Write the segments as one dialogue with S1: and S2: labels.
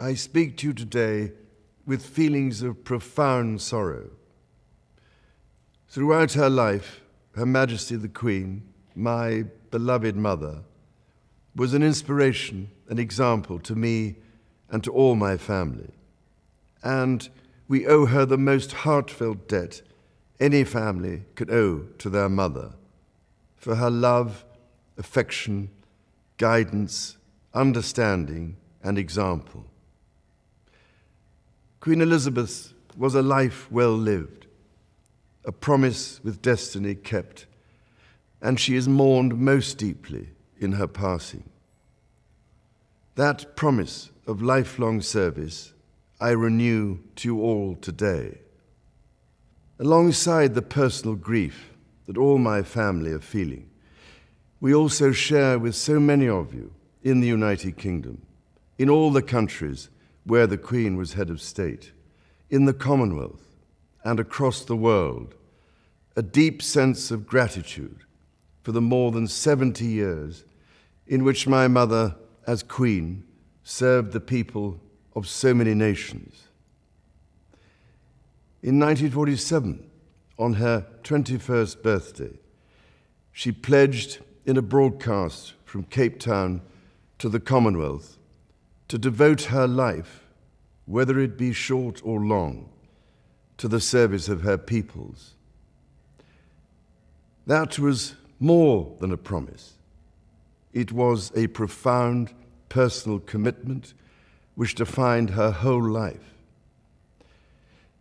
S1: I speak to you today with feelings of profound sorrow. Throughout her life, Her Majesty the Queen, my beloved mother, was an inspiration, an example to me and to all my family. And we owe her the most heartfelt debt any family could owe to their mother, for her love, affection, guidance, understanding, and example. Queen Elizabeth was a life well lived, a promise with destiny kept, and she is mourned most deeply in her passing. That promise of lifelong service I renew to you all today. Alongside the personal grief that all my family are feeling, we also share with so many of you in the United Kingdom, in all the countries where the Queen was head of state, in the Commonwealth and across the world, a deep sense of gratitude for the more than 70 years in which my mother, as Queen, served the people of so many nations. In 1947, on her 21st birthday, she pledged in a broadcast from Cape Town to the Commonwealth to devote her life, whether it be short or long, to the service of her peoples. That was more than a promise. It was a profound personal commitment which defined her whole life.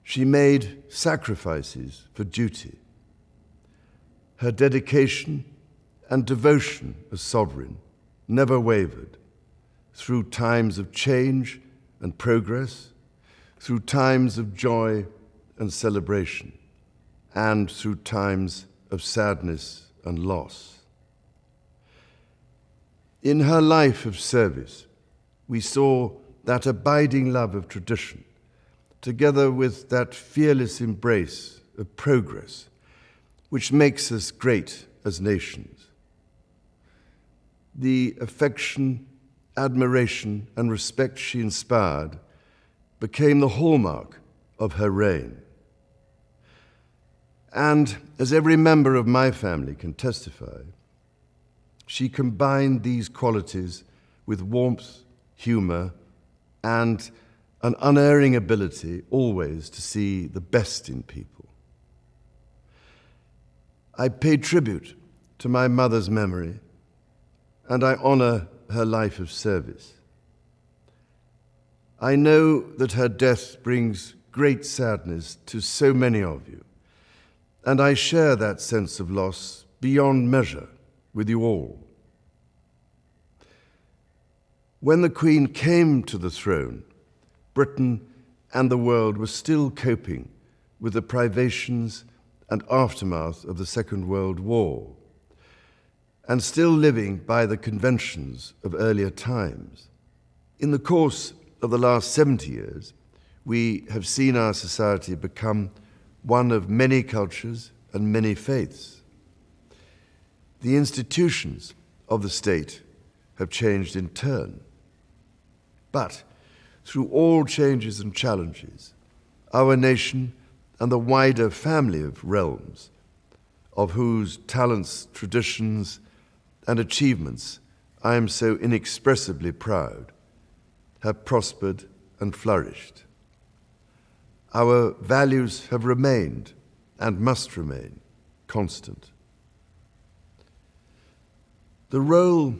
S1: She made sacrifices for duty. Her dedication and devotion as sovereign never wavered through times of change and progress, through times of joy and celebration, and through times of sadness and loss. In her life of service, we saw that abiding love of tradition, together with that fearless embrace of progress, which makes us great as nations. The affection, admiration, and respect she inspired became the hallmark of her reign. And as every member of my family can testify, she combined these qualities with warmth, humor, and an unerring ability always to see the best in people. I pay tribute to my mother's memory, and I honor her life of service. I know that her death brings great sadness to so many of you, and I share that sense of loss beyond measure with you all. When the Queen came to the throne, Britain and the world were still coping with the privations and aftermath of the Second World War, and still living by the conventions of earlier times. In the course of the last 70 years, we have seen our society become one of many cultures and many faiths. The institutions of the state have changed in turn. But through all changes and challenges, our nation and the wider family of realms, of whose talents, traditions, and achievements I am so inexpressibly proud, have prospered and flourished. Our values have remained and must remain constant. The role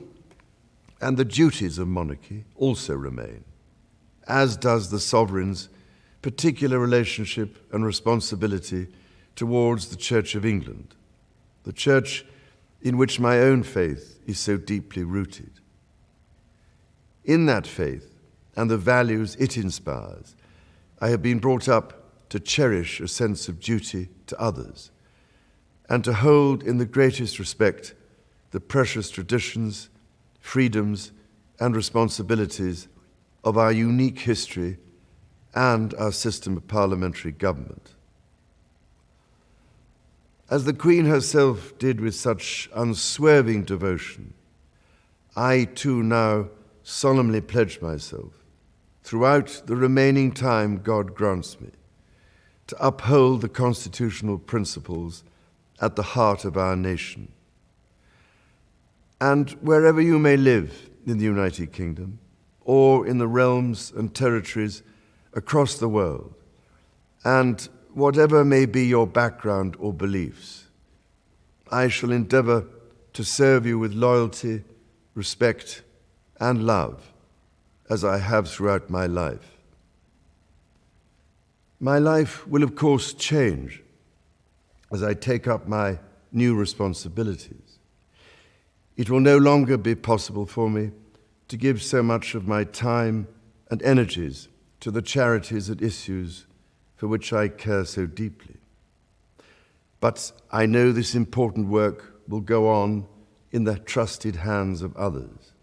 S1: and the duties of monarchy also remain, as does the sovereign's particular relationship and responsibility towards the Church of England, the church in which my own faith is so deeply rooted. In that faith and the values it inspires, I have been brought up to cherish a sense of duty to others and to hold in the greatest respect the precious traditions, freedoms, and responsibilities of our unique history and our system of parliamentary government. As the Queen herself did with such unswerving devotion, I too now solemnly pledge myself throughout the remaining time God grants me, to uphold the constitutional principles at the heart of our nation. And wherever you may live in the United Kingdom, or in the realms and territories across the world, and whatever may be your background or beliefs, I shall endeavor to serve you with loyalty, respect, and love, as I have throughout my life. My life will, of course, change as I take up my new responsibilities. It will no longer be possible for me to give so much of my time and energies to the charities and issues for which I care so deeply. But I know this important work will go on in the trusted hands of others.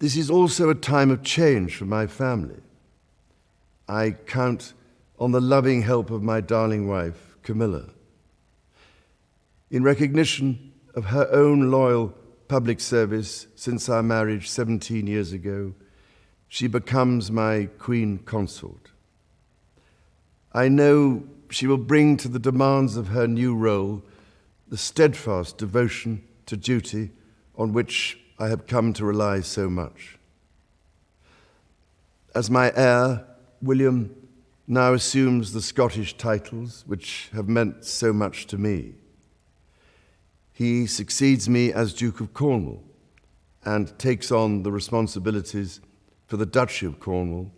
S1: This is also a time of change for my family. I count on the loving help of my darling wife, Camilla. In recognition of her own loyal public service since our marriage 17 years ago, she becomes my Queen Consort. I know she will bring to the demands of her new role the steadfast devotion to duty on which I have come to rely so much. As my heir, William now assumes the Scottish titles which have meant so much to me. He succeeds me as Duke of Cornwall and takes on the responsibilities for the Duchy of Cornwall,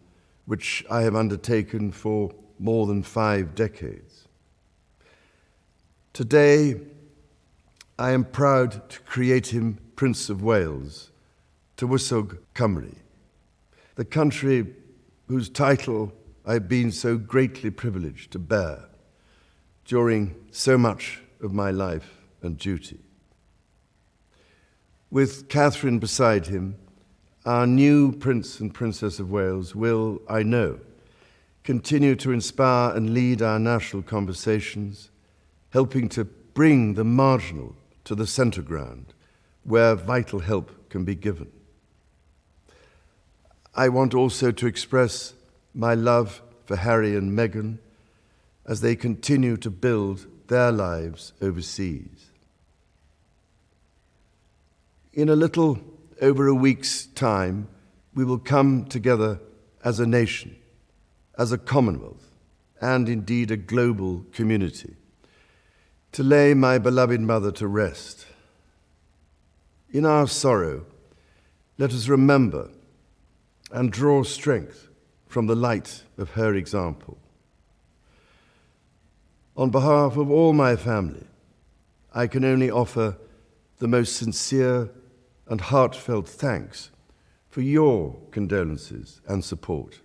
S1: which I have undertaken for more than 5 decades. Today, I am proud to create him Prince of Wales, Tywysog Cymru, the country whose title I've been so greatly privileged to bear during so much of my life and duty. With Catherine beside him, our new Prince and Princess of Wales will, I know, continue to inspire and lead our national conversations, helping to bring the marginal to the centre ground, where vital help can be given. I want also to express my love for Harry and Meghan as they continue to build their lives overseas. In a little over a week's time, we will come together as a nation, as a Commonwealth, and indeed a global community, to lay my beloved mother to rest. In our sorrow, let us remember and draw strength from the light of her example. On behalf of all my family, I can only offer the most sincere and heartfelt thanks for your condolences and support.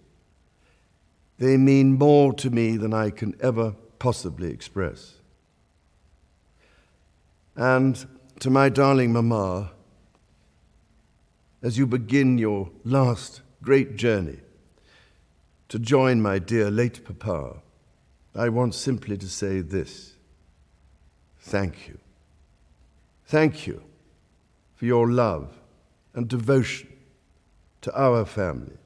S1: They mean more to me than I can ever possibly express. And to my darling Mama, as you begin your last great journey to join my dear late Papa, I want simply to say this: thank you. Thank you for your love and devotion to our family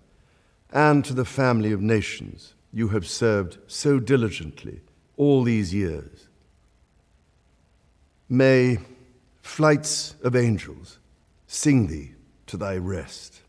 S1: and to the family of nations you have served so diligently all these years. May flights of angels sing thee to thy rest.